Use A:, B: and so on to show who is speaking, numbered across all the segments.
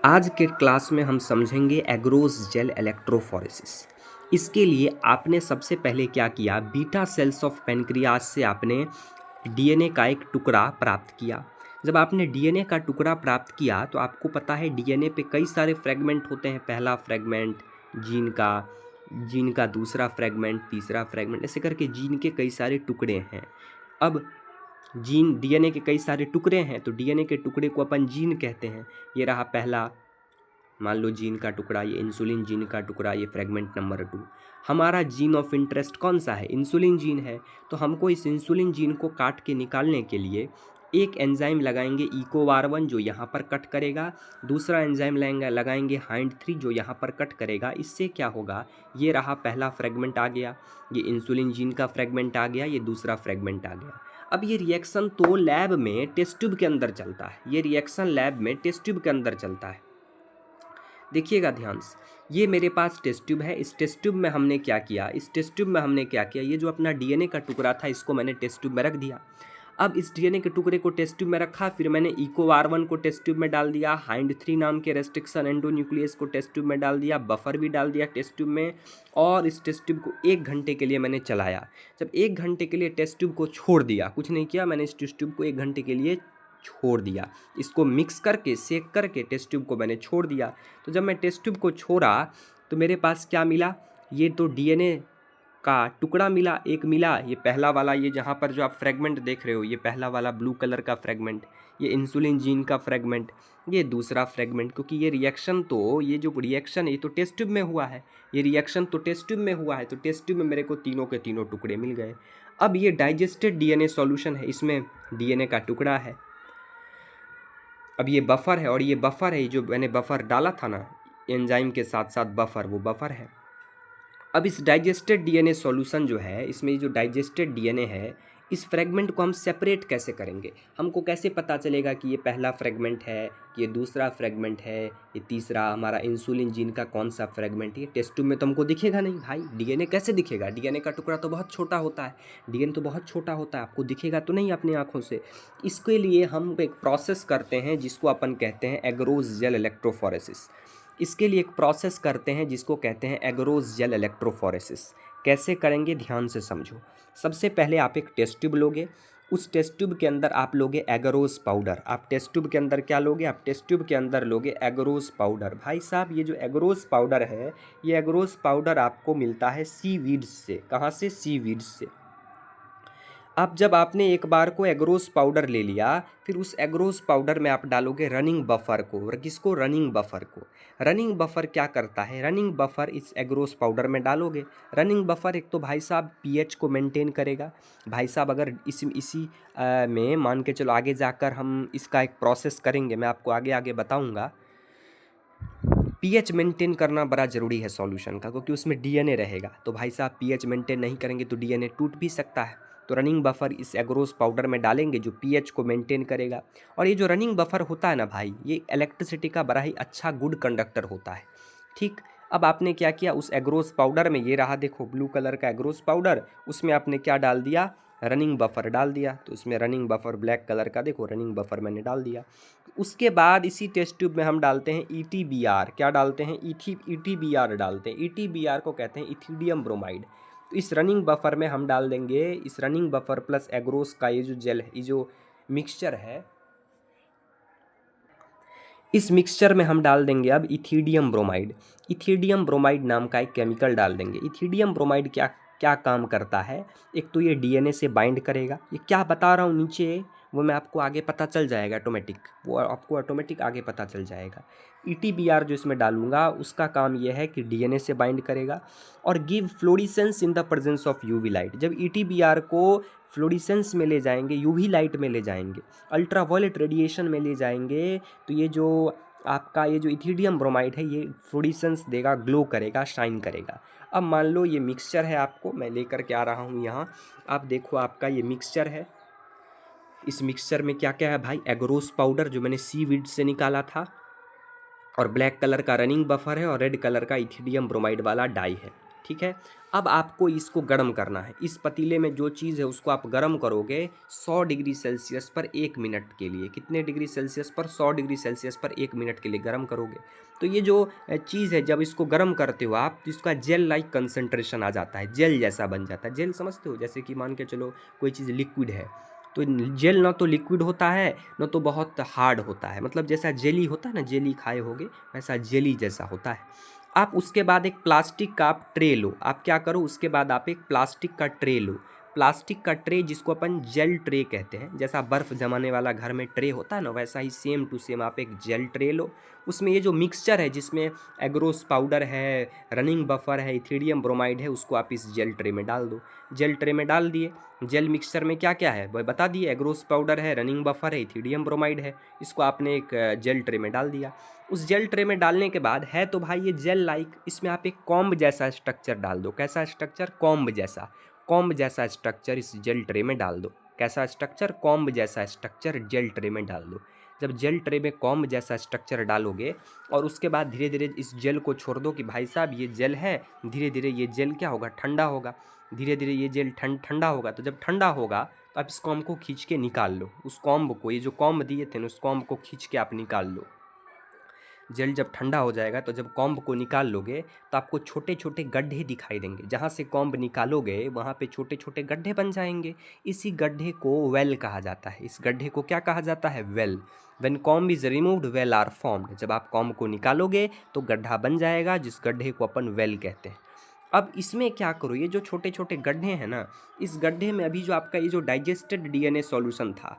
A: आज के क्लास में हम समझेंगे एग्रोस जेल इलेक्ट्रोफोरेसिस। इसके लिए आपने सबसे पहले क्या किया, बीटा सेल्स ऑफ पेनक्रियाज से आपने डीएनए का एक टुकड़ा प्राप्त किया। जब आपने डीएनए का टुकड़ा प्राप्त किया तो आपको पता है डीएनए पे कई सारे फ्रेगमेंट होते हैं। पहला फ्रेगमेंट जीन का दूसरा फ्रेगमेंट, तीसरा फ्रेगमेंट, ऐसे करके जीन के कई सारे टुकड़े हैं। अब डीएनए के कई सारे टुकड़े हैं तो डीएनए के टुकड़े को अपन जीन कहते हैं। ये रहा पहला, मान लो जीन का टुकड़ा, ये इंसुलिन जीन का टुकड़ा, ये फ्रेगमेंट नंबर 2। हमारा जीन ऑफ इंटरेस्ट कौन सा है? इंसुलिन जीन है। तो हमको इस इंसुलिन जीन को काट के निकालने के लिए एक एंजाइम लगाएंगे इकोवार1 जो यहाँ पर कट करेगा, दूसरा एंजाइम लगाएंगे हाइंड 3 जो यहाँ पर कट करेगा। इससे क्या होगा, ये रहा पहला फ्रेगमेंट आ गया, ये इंसुलिन जीन का फ्रेगमेंट आ गया, ये दूसरा फ्रेगमेंट आ गया। अब ये रिएक्शन तो लैब में टेस्ट ट्यूब के अंदर चलता है, ये रिएक्शन लैब में टेस्ट ट्यूब के अंदर चलता है। देखिएगा ध्यान से, ये मेरे पास टेस्ट ट्यूब है। इस टेस्ट ट्यूब में हमने क्या किया, ये जो अपना डीएनए का टुकड़ा था इसको मैंने टेस्ट ट्यूब में रख दिया। अब इस डीएनए के टुकड़े को टेस्ट ट्यूब में रखा, फिर मैंने इकोवार1 को टेस्ट ट्यूब में डाल दिया, हाइंड 3 नाम के रेस्ट्रिक्शन एंडोन्यूक्लियस को टेस्ट ट्यूब में डाल दिया, बफर भी डाल दिया टेस्ट ट्यूब में, और इस टेस्ट ट्यूब को 1 घंटे के लिए मैंने चलाया। जब 1 घंटे के लिए टेस्ट ट्यूब को छोड़ दिया, कुछ नहीं किया, मैंने इस टेस्ट ट्यूब को 1 घंटे के लिए छोड़ दिया, इसको मिक्स करके सेक करके टेस्ट ट्यूब को मैंने छोड़ दिया। तो जब मैं टेस्ट ट्यूब को छोड़ा तो मेरे पास क्या मिला, ये तो डीएनए का टुकड़ा मिला, एक मिला, ये पहला वाला, ये जहाँ पर जो आप फ्रेगमेंट देख रहे हो, ये पहला वाला ब्लू कलर का फ्रेगमेंट, ये इंसुलिन जीन का फ्रेगमेंट, ये दूसरा फ्रेगमेंट। क्योंकि ये रिएक्शन है ये तो टेस्ट ट्यूब में हुआ है, ये रिएक्शन तो टेस्ट ट्यूब में हुआ है, तो टेस्ट ट्यूब में मेरे को तीनों के तीनों टुकड़े मिल गए। अब ये डाइजेस्टेड डीएनए सॉल्यूशन है, इसमें डीएनए का टुकड़ा है। अब ये बफर है, और ये बफर है, जो मैंने बफर डाला था ना एंजाइम के साथ साथ बफर, वो बफर है। अब इस डाइजेस्टेड डीएनए सॉल्यूशन जो है, इसमें जो डाइजेस्टेड डीएनए है, इस फ्रेगमेंट को हम सेपरेट कैसे करेंगे? हमको कैसे पता चलेगा कि ये पहला फ्रेगमेंट है, कि ये दूसरा फ्रेगमेंट है, ये तीसरा हमारा इंसुलिन जीन का कौन सा फ्रेगमेंट है? ये टेस्ट ट्यूब में तो हमको दिखेगा नहीं भाई, डीएनए कैसे दिखेगा? डीएनए का टुकड़ा तो बहुत छोटा होता है, डीएनए तो बहुत छोटा होता है, आपको दिखेगा तो नहीं अपनी आँखों से। इसके लिए हम एक प्रोसेस करते हैं जिसको अपन कहते हैं एग्रोस जेल इलेक्ट्रोफोरेसिस। इसके लिए एक प्रोसेस करते हैं जिसको कहते हैं एग्रोस जेल इलेक्ट्रोफोरेसिस। कैसे करेंगे ध्यान से समझो। सबसे पहले आप एक टेस्ट ट्यूब लोगे, उस टेस्ट ट्यूब के अंदर आप लोगे एगरोस पाउडर। आप टेस्ट ट्यूब के अंदर क्या लोगे? आप टेस्ट ट्यूब के अंदर लोगे एगरोस पाउडर। भाई साहब, ये जो एगरोस पाउडर है, ये एगरोस पाउडर आपको मिलता है सीवीड्स से। कहाँ से? सीवीड्स से। अब जब आपने एक बार को एग्रोस पाउडर ले लिया, फिर उस एग्रोस पाउडर में आप डालोगे रनिंग बफर को। किसको? रनिंग बफर को। रनिंग बफर क्या करता है? रनिंग बफर इस एग्रोस पाउडर में डालोगे। रनिंग बफर एक तो भाई साहब पीएच को मेंटेन करेगा। भाई साहब अगर इसी में मान के चलो, आगे जाकर हम इसका एक प्रोसेस करेंगे, मैं आपको आगे आगे बताऊँगा। पीएच मेंटेन करना बड़ा ज़रूरी है सॉल्यूशन का, क्योंकि उसमें डीएनए रहेगा। तो भाई साहब पीएच मेंटेन नहीं करेंगे तो डीएनए टूट भी सकता है। तो रनिंग बफर इस एग्रोस पाउडर में डालेंगे जो पीएच को मेंटेन करेगा। और ये जो रनिंग बफर होता है ना भाई, ये इलेक्ट्रिसिटी का बड़ा ही अच्छा गुड कंडक्टर होता है। ठीक, अब आपने क्या किया, उस एग्रोस पाउडर में, ये रहा देखो ब्लू कलर का एग्रोस पाउडर, उसमें आपने क्या डाल दिया? रनिंग बफर डाल दिया। तो इसमें रनिंग बफर ब्लैक कलर का देखो, रनिंग बफर मैंने डाल दिया। उसके बाद इसी टेस्ट ट्यूब में हम डालते हैं ईटीबीआर। क्या डालते हैं? ईटीबीआर डालते हैं। ईटीबीआर को कहते हैं इथिडियम ब्रोमाइड। तो इस रनिंग बफर में हम डाल देंगे, इस रनिंग बफर प्लस एग्रोस का ये जो जेल है, ये जो मिक्सचर है, इस मिक्सचर में हम डाल देंगे अब इथिडियम ब्रोमाइड। इथिडियम ब्रोमाइड नाम का एक केमिकल डाल देंगे। इथिडियम ब्रोमाइड क्या क्या काम करता है? एक तो ये डीएनए से बाइंड करेगा। ये क्या बता रहा हूँ नीचे, वो मैं आपको आगे पता चल जाएगा ऑटोमेटिक, वो आपको ऑटोमेटिक आगे पता चल जाएगा। ईटीबीआर जो इसमें डालूंगा उसका काम यह है कि डीएनए से बाइंड करेगा और give florescence in the presence of UV light. जब ईटीबीआर को फ्लोरिसेंस में ले जाएंगे, यूवी लाइट में ले जाएंगे, अल्ट्रावायलेट रेडिएशन में ले जाएंगे, तो ये जो आपका ये जो इथिडियम ब्रोमाइड है, ये फ्लोरिसेंस देगा, ग्लो करेगा, शाइन करेगा। अब मान लो ये मिक्सचर है, आपको मैं लेकर के आ रहा हूँ यहाँ, आप देखो आपका ये मिक्सचर है। इस मिक्सचर में क्या क्या है भाई? एग्रोस पाउडर जो मैंने सीवीड से निकाला था, और ब्लैक कलर का रनिंग बफर है, और रेड कलर का इथिडियम ब्रोमाइड वाला डाई है। ठीक है। अब आपको इसको गर्म करना है। इस पतीले में जो चीज़ है उसको आप गर्म करोगे 100 डिग्री सेल्सियस पर 1 मिनट के लिए। कितने डिग्री सेल्सियस पर? 100 डिग्री सेल्सियस पर 1 मिनट के लिए गर्म करोगे। तो ये जो चीज़ है, जब इसको गर्म करते हो आप तो इसका जेल लाइक कंसंट्रेशन आ जाता है, जेल जैसा बन जाता है। जेल समझते हो? जैसे कि मान के चलो कोई चीज़ लिक्विड है, तो जेल ना तो लिक्विड होता है ना तो बहुत हार्ड होता है, मतलब जैसा जेली होता है ना, जेली खाए होगे वैसा जेली जैसा होता है। आप उसके बाद एक प्लास्टिक का आप ट्रे लो। आप क्या करो, उसके बाद आप एक प्लास्टिक का ट्रे लो। प्लास्टिक का ट्रे जिसको अपन जेल ट्रे कहते हैं, जैसा बर्फ़ जमाने वाला घर में ट्रे होता है ना, वैसा ही सेम टू सेम आप एक जेल ट्रे लो। उसमें ये जो मिक्सचर है जिसमें एग्रोस पाउडर है, रनिंग बफर है, इथीडियम ब्रोमाइड है, उसको आप इस जेल ट्रे में डाल दो। जेल ट्रे में डाल दिए। जेल मिक्सचर में क्या क्या है वह बता दिए, एग्रोस पाउडर है, रनिंग बफर है, इथीडियम ब्रोमाइड है। इसको आपने एक जेल ट्रे में डाल दिया। उस जेल ट्रे में डालने के बाद है तो भाई ये जेल लाइक, इसमें आप एक कॉम्ब जैसा स्ट्रक्चर डाल दो। कैसा स्ट्रक्चर? कॉम्ब जैसा। कॉम्ब जैसा स्ट्रक्चर इस जेल ट्रे में डाल दो। कैसा स्ट्रक्चर? कॉम्ब जैसा स्ट्रक्चर जेल ट्रे में डाल दो। जब जेल ट्रे में कॉम्ब जैसा स्ट्रक्चर डालोगे और उसके बाद धीरे धीरे इस जेल को छोड़ दो कि भाई साहब ये जेल है, धीरे धीरे ये जेल क्या होगा, ठंडा होगा। धीरे धीरे ये जेल ठंडा होगा। तो जब ठंडा होगा तो आप इस कॉम्ब को खींच के निकाल लो। उस कॉम्ब को, ये जो कॉम्ब दिए थे ना, उस कॉम्ब को खींच के आप निकाल लो। जेल जब ठंडा हो जाएगा तो जब कॉम्ब को निकाल लोगे तो आपको छोटे छोटे गड्ढे दिखाई देंगे। जहाँ से कॉम्ब निकालोगे वहाँ पे छोटे छोटे गड्ढे बन जाएंगे। इसी गड्ढे को वेल कहा जाता है। इस गड्ढे को क्या कहा जाता है? Well. When comb is removed well are formed. जब आप कॉम्ब को निकालोगे तो गड्ढा बन जाएगा, जिस गड्ढे को अपन वेल कहते हैं। अब इसमें क्या करो, ये जो छोटे छोटे गड्ढे हैं ना, इस गड्ढे में अभी जो आपका ये जो डाइजेस्टेड डीएनए सॉल्यूशन था,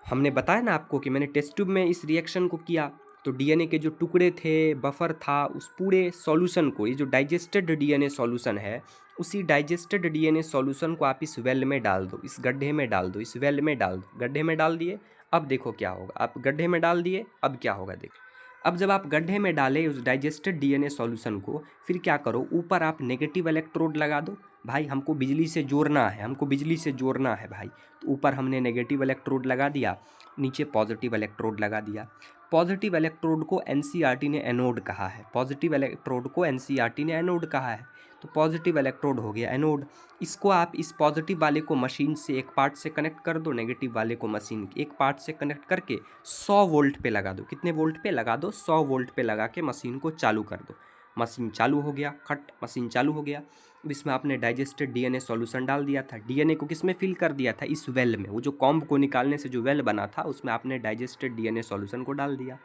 A: हमने बताया ना आपको कि मैंने टेस्ट ट्यूब में इस रिएक्शन को किया तो डीएनए के जो टुकड़े थे, बफर था, उस पूरे सॉल्यूशन को, ये जो डाइजेस्टेड डीएनए सॉल्यूशन है, उसी डाइजेस्टेड डीएनए सॉल्यूशन को आप इस वेल में डाल दो, इस गड्ढे में डाल दो, इस वेल में डाल दो। गड्ढे में डाल दिए। अब देखो क्या होगा। आप गड्ढे में डाल दिए, अब क्या होगा देखो। अब जब आप गड्ढे में डालें उस डाइजेस्टेड डीएनए सॉल्यूशन को, फिर क्या करो, ऊपर आप नेगेटिव इलेक्ट्रोड लगा दो। भाई हमको बिजली से जोड़ना है, हमको बिजली से जोड़ना है भाई। तो ऊपर हमने नेगेटिव इलेक्ट्रोड लगा दिया, नीचे पॉजिटिव इलेक्ट्रोड लगा दिया। पॉजिटिव इलेक्ट्रोड को एनसीईआरटी ने एनोड कहा है। पॉजिटिव इलेक्ट्रोड को एनसीईआरटी ने एनोड कहा है। तो पॉजिटिव इलेक्ट्रोड हो गया एनोड। इसको आप इस पॉजिटिव वाले को मशीन से एक पार्ट से कनेक्ट कर दो, नेगेटिव वाले को मशीन के एक पार्ट से कनेक्ट करके 100 वोल्ट पे लगा दो। कितने वोल्ट पे लगा दो? 100 वोल्ट पे लगा के मशीन को चालू कर दो। मशीन चालू हो गया, खट मशीन चालू हो गया। अब इसमें आपने डाइजेस्टेड डीएनए सॉल्यूशन डाल दिया था। डीएनए को किस में फिल कर दिया था? इस वेल में। वो जो कॉम्ब को निकालने से जो वेल बना था उसमें आपने डाइजेस्टेड डीएनए सॉल्यूशन को डाल दिया।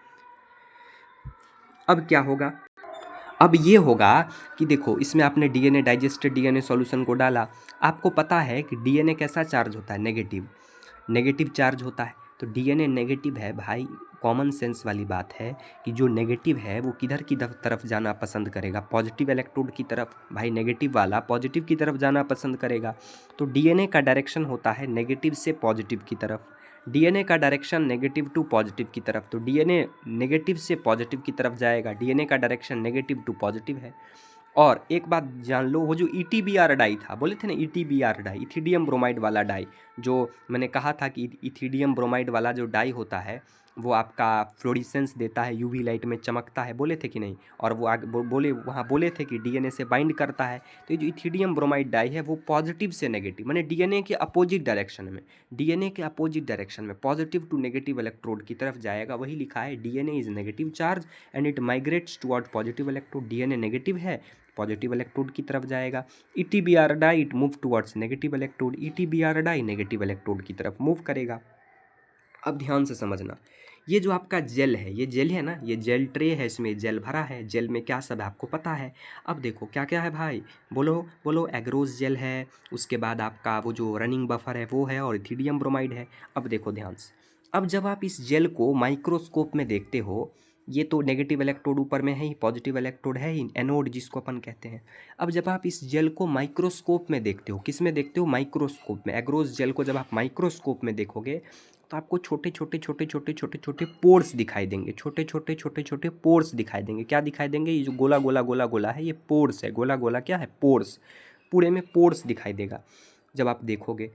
A: अब क्या होगा? अब ये होगा कि देखो इसमें आपने डीएनए डाइजेस्टेड डीएनए सॉल्यूशन को डाला। आपको पता है कि डीएनए कैसा चार्ज होता है? नेगेटिव। नेगेटिव चार्ज होता है। तो डीएनए नेगेटिव है भाई। कॉमन सेंस वाली बात है कि जो नेगेटिव है वो किधर की तरफ जाना पसंद करेगा? पॉजिटिव इलेक्ट्रोड की तरफ। भाई नेगेटिव वाला पॉजिटिव की तरफ जाना पसंद करेगा। तो डीएनए का डायरेक्शन होता है नेगेटिव से पॉजिटिव की तरफ। डीएनए का डायरेक्शन नेगेटिव टू पॉजिटिव की तरफ। तो डीएनए नेगेटिव से पॉजिटिव की तरफ जाएगा। डीएनए का डायरेक्शन नेगेटिव टू पॉजिटिव है। और एक बात जान लो, वो जो ईटीबीआर डाई था, बोले थे ना ईटीबीआर डाई, इथिडियम ब्रोमाइड वाला डाई, जो मैंने कहा था कि इथिडियम ब्रोमाइड वाला जो डाई होता है वो आपका फ्लोरिसेंस देता है, यूवी लाइट में चमकता है, बोले थे कि नहीं? और वो आगे बोले थे कि डीएनए से बाइंड करता है। तो ये जो इथिडियम ब्रोमाइड डाई है वो पॉजिटिव से नेगेटिव, माने डीएनए के अपोजिट डायरेक्शन में, डीएनए के अपोजिट डायरेक्शन में पॉजिटिव टू नेगेटिव इलेक्ट्रोड की तरफ जाएगा। वही लिखा है DNA is negative charge and it migrates toward positive electrode. DNA negative है, पॉजिटिव इलेक्ट्रोड की तरफ जाएगा। EtBr dye it move towards negative electrode. EtBr dye negative electrode की तरफ मूव करेगा। अब ध्यान से समझना, ये जो आपका जेल है, ये जेल है ना, ये जेल ट्रे है, इसमें जेल भरा है। जेल में क्या सब है आपको पता है। अब देखो क्या क्या है भाई, बोलो बोलो। एग्रोस जेल है, उसके बाद आपका वो जो रनिंग बफर है वो है, और इथिडियम ब्रोमाइड है। अब देखो ध्यान से, अब जब आप इस जेल को माइक्रोस्कोप में देखते हो, ये तो नेगेटिव इलेक्ट्रोड ऊपर में है ही, पॉजिटिव इलेक्ट्रोड है ही, एनोड जिसको अपन कहते हैं। अब जब आप इस जेल को माइक्रोस्कोप में देखते हो, किस में देखते हो? माइक्रोस्कोप में। एग्रोस जेल को जब आप माइक्रोस्कोप में देखोगे तो आपको छोटे छोटे छोटे छोटे छोटे छोटे पोर्स दिखाई देंगे। छोटे छोटे छोटे छोटे पोर्स दिखाई देंगे। क्या दिखाई देंगे? ये जो गोला गोला गोला गोला है ये पोर्स है। गोला गोला क्या है? पोर्स। पूरे में पोर्स दिखाई देगा जब आप देखोगे।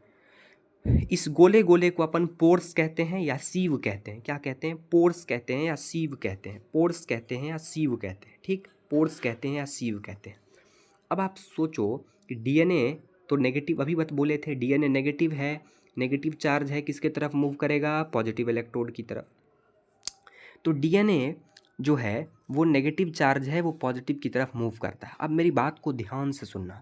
A: इस गोले गोले को अपन पोर्स कहते हैं या सीव कहते हैं? क्या कहते हैं? पोर्स कहते हैं या सीव कहते हैं? पोर्स कहते हैं या सीव कहते हैं? ठीक, पोर्स कहते हैं या सीव कहते हैं। अब आप सोचो कि डीएनए तो नेगेटिव, अभी बत बोले थे डीएनए नेगेटिव है, नेगेटिव चार्ज है, किसके तरफ मूव करेगा, पॉजिटिव इलेक्ट्रोड की तरफ। तो डीएनए जो है वो नेगेटिव चार्ज है, वो पॉजिटिव की तरफ मूव करता है। अब मेरी बात को ध्यान से सुनना,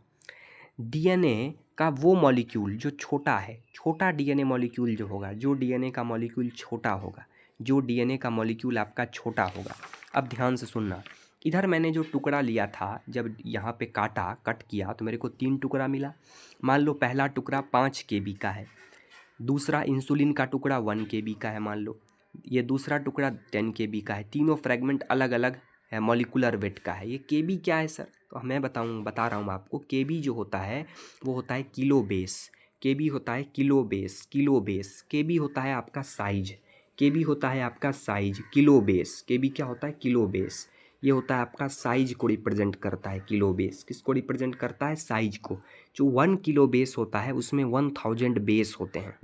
A: डीएनए का वो मॉलिक्यूल जो छोटा है, छोटा डीएनए मॉलिक्यूल जो होगा, जो डीएनए का मॉलिक्यूल छोटा होगा, जो डीएनए का मॉलिक्यूल आपका छोटा होगा। अब ध्यान से सुनना, इधर मैंने जो टुकड़ा लिया था, जब यहाँ पे कट किया तो मेरे को 3 टुकड़ा मिला। मान लो पहला टुकड़ा 5 केबी का है, दूसरा इंसुलिन का टुकड़ा 1 केबी का है, मान लो ये दूसरा टुकड़ा 10 केबी का है। तीनों फ्रेगमेंट अलग अलग है, मॉलिकुलर वेट का है। ये केबी क्या है सर, तो मैं बता रहा हूँ आपको। केबी जो होता है वो होता है किलो बेस, केबी होता है किलो बेस, केबी होता है आपका साइज, केबी होता है आपका साइज, किलो बेस, केबी क्या होता है, किलो बेस। ये होता है आपका साइज को रिप्रेजेंट करता है, किलो बेस किसको रिप्रेजेंट करता है, साइज को। जो 1 किलो बेस होता है उसमें 1000 बेस होते हैं।